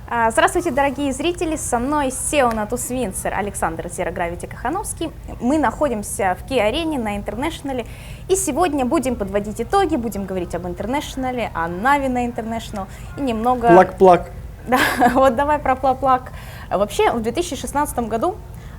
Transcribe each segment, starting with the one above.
Здравствуйте, дорогие зрители! Со мной SEO на TuSwincer Александр Zero Gravity Кахановский. Мы находимся в Ки-арене на International. И сегодня будем подводить итоги, будем говорить об International, о Нави на International и немного... Плак-плак. Да, вот давай про плак-плак. Вообще, в 2016 году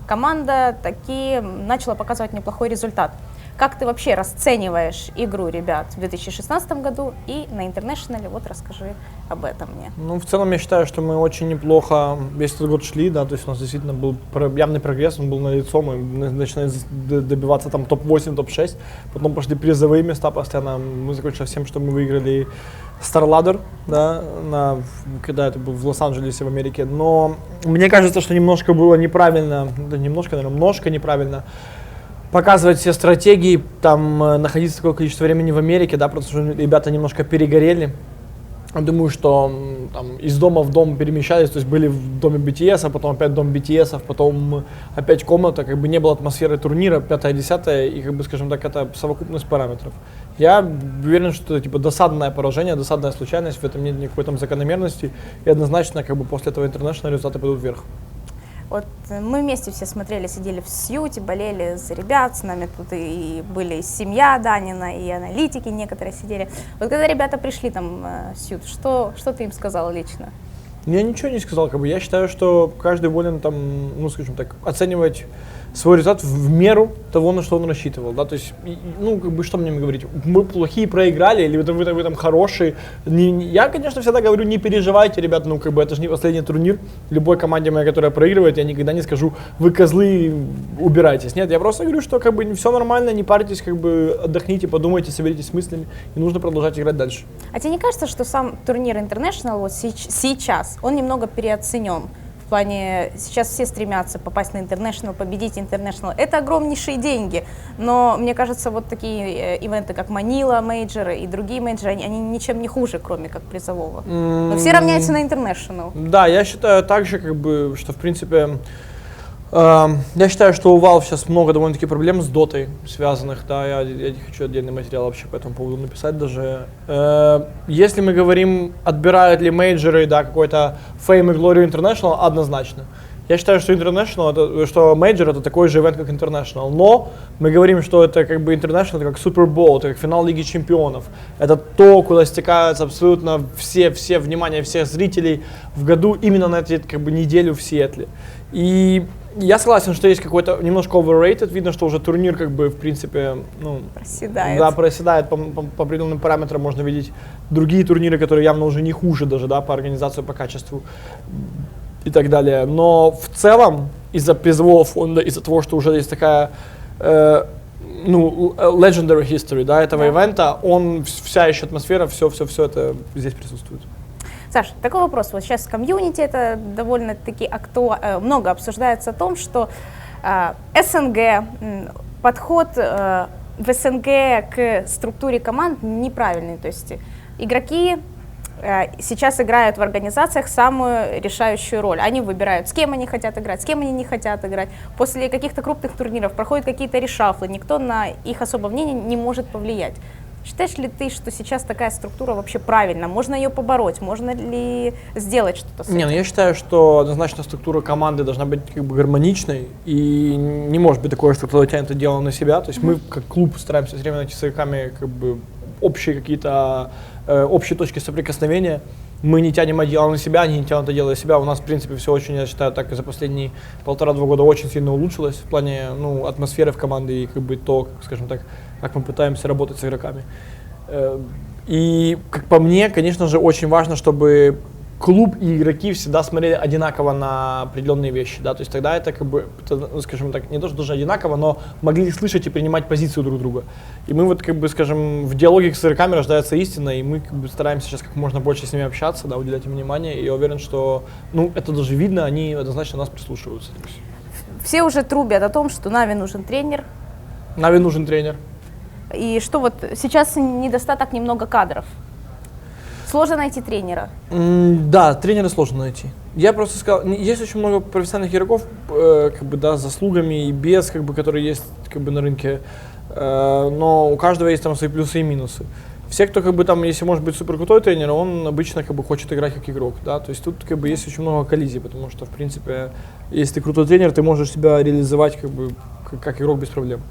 команда таки начала показывать неплохой результат. Как ты вообще расцениваешь игру ребят в 2016 году и на International? Вот расскажи об этом мне. Ну, в целом, я считаю, что мы очень неплохо весь этот год шли, да, то есть у нас действительно был явный прогресс, он был налицо, мы начинали добиваться там топ-8, топ-6, потом пошли призовые места постоянно, мы закончили всем, что мы выиграли StarLadder, да, когда это было в Лос-Анджелесе, в Америке, но мне кажется, что немножко было неправильно, да, немножко неправильно показывать все стратегии, там, находиться такое количество времени в Америке, да, потому что ребята немножко перегорели. Думаю, что там, из дома в дом перемещались, то есть были в доме BTS, а потом опять дом BTS, потом опять комната, как бы не было атмосферы турнира, 5-10, и, как бы, скажем так, это совокупность параметров. Я уверен, что это типа досадное поражение, досадная случайность, в этом нет никакой там закономерности, и однозначно, как бы, после этого International результаты пойдут вверх. Вот мы вместе все смотрели, сидели в Сьюте, болели за ребят, с нами тут и были семья Данина, и аналитики некоторые сидели. Вот когда ребята пришли там в Сьют, что ты им сказал лично? Я ничего не сказал, как бы я считаю, что каждый волен там, ну, скажем так, оценивать свой результат в меру того, на что он рассчитывал, да, то есть, ну, как бы, что мне говорить, мы плохие проиграли, или вы там хорошие, я, конечно, всегда говорю, не переживайте, ребята, ну, как бы, это же не последний турнир, любой команде моей, которая проигрывает, я никогда не скажу, вы козлы, убирайтесь, нет, я просто говорю, что, как бы, все нормально, не парьтесь, как бы, отдохните, подумайте, соберитесь с мыслями, и нужно продолжать играть дальше. А тебе не кажется, что сам турнир International вот сейчас, он немного переоценен? В плане, сейчас все стремятся попасть на International, победить International. Это огромнейшие деньги, но мне кажется, вот такие ивенты, как Манила мейджоры и другие мейджоры, они ничем не хуже, кроме как призового. Но все равняются на International. Да, я считаю также, как бы, что, в принципе, я считаю, что у Valve сейчас много довольно-таки проблем с дотой связанных, да, я не хочу отдельный материал вообще по этому поводу написать даже. Если мы говорим, отбирают ли мейджоры, да, какой-то Fame и Glory International, однозначно. Я считаю, что что мейджор это такой же ивент, как International, но мы говорим, что это как бы International, это как Super Bowl, это как финал Лиги Чемпионов. Это то, куда стекаются абсолютно все внимание всех зрителей в году именно на эти, как бы, неделю в Сиэтле. И я согласен, что есть какой-то немножко overrated, видно, что уже турнир, как бы, в принципе, ну, проседает. Да, проседает по определенным параметрам, можно видеть другие турниры, которые явно уже не хуже даже, да, по организации, по качеству и так далее. Но в целом, из-за призового фонда, из-за того, что уже есть такая, ну, legendary history, да, этого ивента, вся еще атмосфера, все это здесь присутствует. Саш, такой вопрос. Вот сейчас в комьюнити это довольно-таки много обсуждается о том, что СНГ, подход в СНГ к структуре команд неправильный. То есть игроки сейчас играют в организациях самую решающую роль. Они выбирают, с кем они хотят играть, с кем они не хотят играть. После каких-то крупных турниров проходят какие-то решафлы, никто на их особое мнение не может повлиять. Считаешь ли ты, что сейчас такая структура вообще правильна? Можно ее побороть? Можно ли сделать что-то с этим? Не, ну я считаю, что однозначно структура команды должна быть, как бы, гармоничной, и не может быть такое, что кто-то тянет это дело на себя. То есть мы как клуб стараемся все время найти с игроками, как бы, общие какие-то общие точки соприкосновения. Мы не тянем одеяло на себя, они не тянут одеяло на себя. У нас, в принципе, все очень, я считаю, так и за последние 1,5-2 года очень сильно улучшилось в плане, ну, атмосферы в команде и, как бы, то, скажем так, как мы пытаемся работать с игроками. И, как по мне, конечно же, очень важно, чтобы клуб и игроки всегда смотрели одинаково на определенные вещи, да, то есть тогда это, как бы, это, скажем так, не то, что даже одинаково, но могли слышать и принимать позицию друг друга. И мы вот, как бы, скажем, в диалоге с игроками рождается истина, и мы, как бы, стараемся сейчас как можно больше с ними общаться, да, уделять им внимание, и я уверен, что, ну, это даже видно, они однозначно нас прислушиваются. Все уже трубят о том, что Нави нужен тренер. Нави нужен тренер. И что вот сейчас недостаток немного кадров. Сложно найти тренера? Да, тренера сложно найти. Я просто сказал, есть очень много профессиональных игроков, как бы, да, с заслугами и без, как бы, которые есть, как бы, на рынке, но у каждого есть там свои плюсы и минусы. Все, кто как бы там, если может быть супер крутой тренер, он обычно как бы хочет играть как игрок, да, то есть тут как бы есть очень много коллизий, потому что в принципе, если ты крутой тренер, ты можешь себя реализовать как бы как игрок без проблем.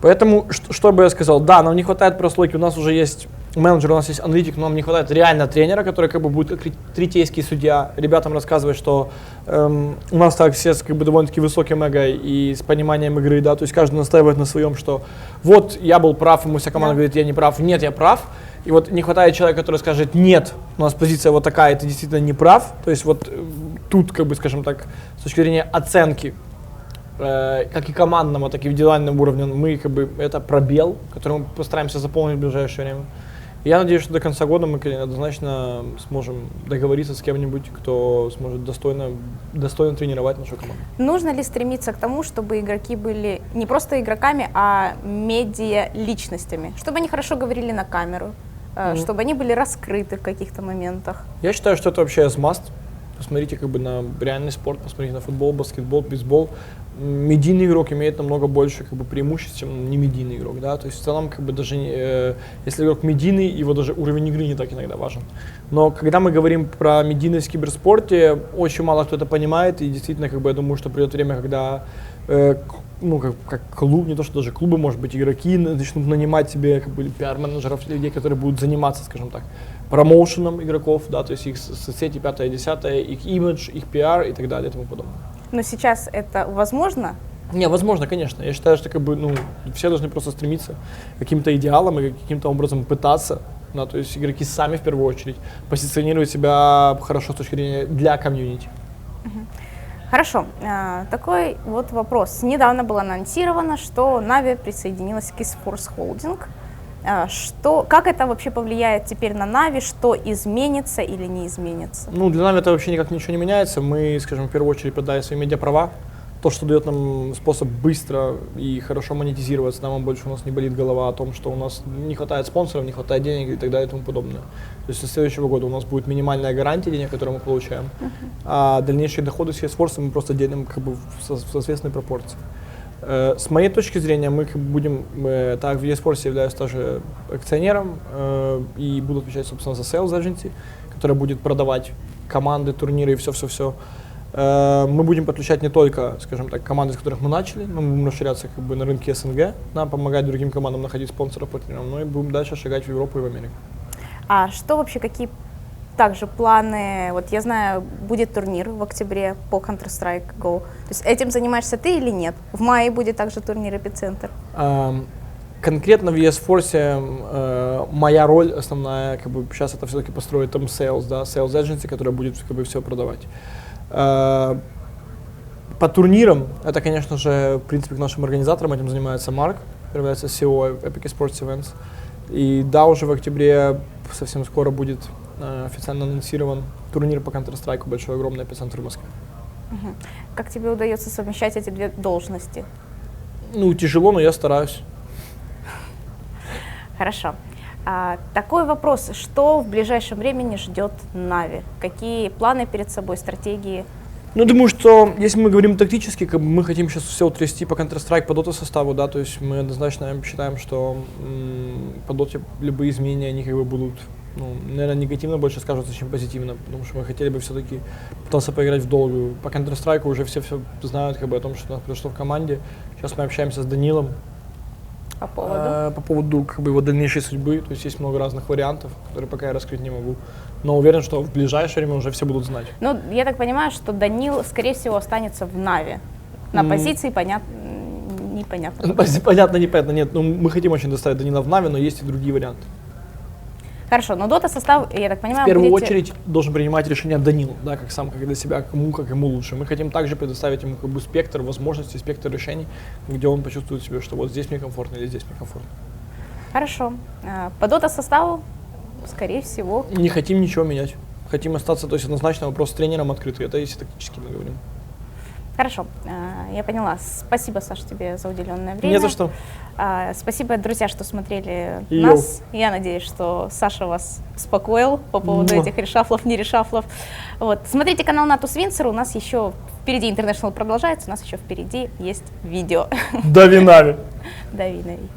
Поэтому, что бы я сказал, да, нам не хватает прослойки, у нас уже есть менеджер, у нас есть аналитик, но нам не хватает реально тренера, который как бы будет как третейский судья, ребятам рассказывать, что у нас так все как бы довольно-таки высоким эго и с пониманием игры, да, то есть каждый настаивает на своем, что вот я был прав, ему вся команда говорит, я не прав, нет, я прав, и вот не хватает человека, который скажет, нет, у нас позиция вот такая, ты действительно не прав, то есть вот тут, как бы, скажем так, с точки зрения оценки, как и командном, так и в индивидуальном уровне, мы как бы это пробел, который мы постараемся заполнить в ближайшее время. И я надеюсь, что до конца года мы однозначно сможем договориться с кем-нибудь, кто сможет достойно тренировать нашу команду. Нужно ли стремиться к тому, чтобы игроки были не просто игроками, а медиа-личностями? Чтобы они хорошо говорили на камеру, чтобы они были раскрыты в каких-то моментах? Я считаю, что это вообще must. Посмотрите как бы на реальный спорт, посмотрите на футбол, баскетбол, бейсбол. Медийный игрок имеет намного больше как бы преимуществ, чем не медийный игрок, да, то есть в целом как бы даже если игрок медийный, его даже уровень игры не так иногда важен. Но когда мы говорим про медийность в киберспорте, очень мало кто это понимает, и действительно как бы я думаю, что придет время, когда ну, как клуб, не то что даже клубы, может быть, игроки начнут нанимать себе как бы пиар-менеджеров, людей, которые будут заниматься, скажем так, промоушеном игроков, да, то есть их соцсети, 5-10, их имидж, их пиар и так далее и тому подобное. Но сейчас это возможно? Не, возможно, конечно. Я считаю, что как бы, ну, все должны просто стремиться к каким-то идеалам и каким-то образом пытаться, да, то есть игроки сами в первую очередь позиционируют себя хорошо с точки зрения для комьюнити. Хорошо. Такой вот вопрос. Недавно было анонсировано, что Нави присоединилась к eSports Holding. Как это вообще повлияет теперь на Нави, что изменится или не изменится? Ну, для Нави это вообще никак ничего не меняется. Мы, скажем, в первую очередь продаем свои медиаправа. То, что дает нам способ быстро и хорошо монетизироваться, нам больше у нас не болит голова о том, что у нас не хватает спонсоров, не хватает денег и так далее и тому подобное. То есть со следующего года у нас будет минимальная гарантия денег, которую мы получаем, а дальнейшие доходы с eSports мы просто делим как бы в соответственной пропорции. С моей точки зрения, мы будем, так в eSports являюсь также акционером и буду отвечать, собственно, за Sales Agency, которая будет продавать команды, турниры и все-все-все. Мы будем подключать не только, скажем так, команды, с которых мы начали, но мы будем расширяться как бы на рынке СНГ, нам помогать другим командам находить спонсоров, партнеров, но и будем дальше шагать в Европу и в Америку. А что вообще, какие также планы? Вот я знаю, будет турнир в октябре по Counter-Strike Go. То есть этим занимаешься ты или нет? В мае будет также турнир Эпицентр. Конкретно в eSports моя роль основная, как бы сейчас это все-таки построить там Sales, да, Sales Agency, которая будет как бы все продавать. По турнирам, это, конечно же, в принципе, к нашим организаторам этим занимается Марк, является CEO Epic Sports Events. И да, уже в октябре совсем скоро будет официально анонсирован турнир по Counter-Strike, большой, огромный эпицентр в Москве. Как тебе удается совмещать эти две должности? Ну, тяжело, но я стараюсь. Хорошо. Такой вопрос, что в ближайшем времени ждет Нави? Какие планы перед собой, стратегии? Ну, думаю, что если мы говорим тактически, как бы мы хотим сейчас все утрясти по Counter-Strike, по Dota составу, да, то есть мы однозначно считаем, что по Dota любые изменения, они как бы будут, ну, наверное, негативно больше скажутся, чем позитивно, потому что мы хотели бы все-таки пытаться поиграть в долгую. По Counter-Strike уже все знают как бы о том, что у нас произошло в команде. Сейчас мы общаемся с Данилом. По поводу как бы его дальнейшей судьбы, то есть есть много разных вариантов, которые пока я раскрыть не могу, но уверен, что в ближайшее время уже все будут знать. Ну, я так понимаю, что Данил, скорее всего, останется в Нави, на позиции непонятно. Понятно, непонятно, нет, ну, мы хотим очень доставить Данила в Нави, но есть и другие варианты. Хорошо, но Дота состав, я так понимаю, в первую очередь должен принимать решение Данил, да, как сам, как для себя, кому, как ему лучше. Мы хотим также предоставить ему как бы спектр возможностей, спектр решений, где он почувствует себе, что вот здесь мне комфортно или здесь мне комфортно. Хорошо. По Дота составу, скорее всего... Не хотим ничего менять. Хотим остаться, то есть однозначно вопрос с тренером открытый, это если тактически мы говорим. Хорошо, я поняла. Спасибо, Саша, тебе за уделенное время. Не за что. Спасибо, друзья, что смотрели нас. Я надеюсь, что Саша вас успокоил по поводу этих решафлов, не решафлов. Вот. Смотрите канал Natus Windsor, у нас еще впереди International продолжается, у нас еще впереди есть видео. Дави Нави. Дави Нави.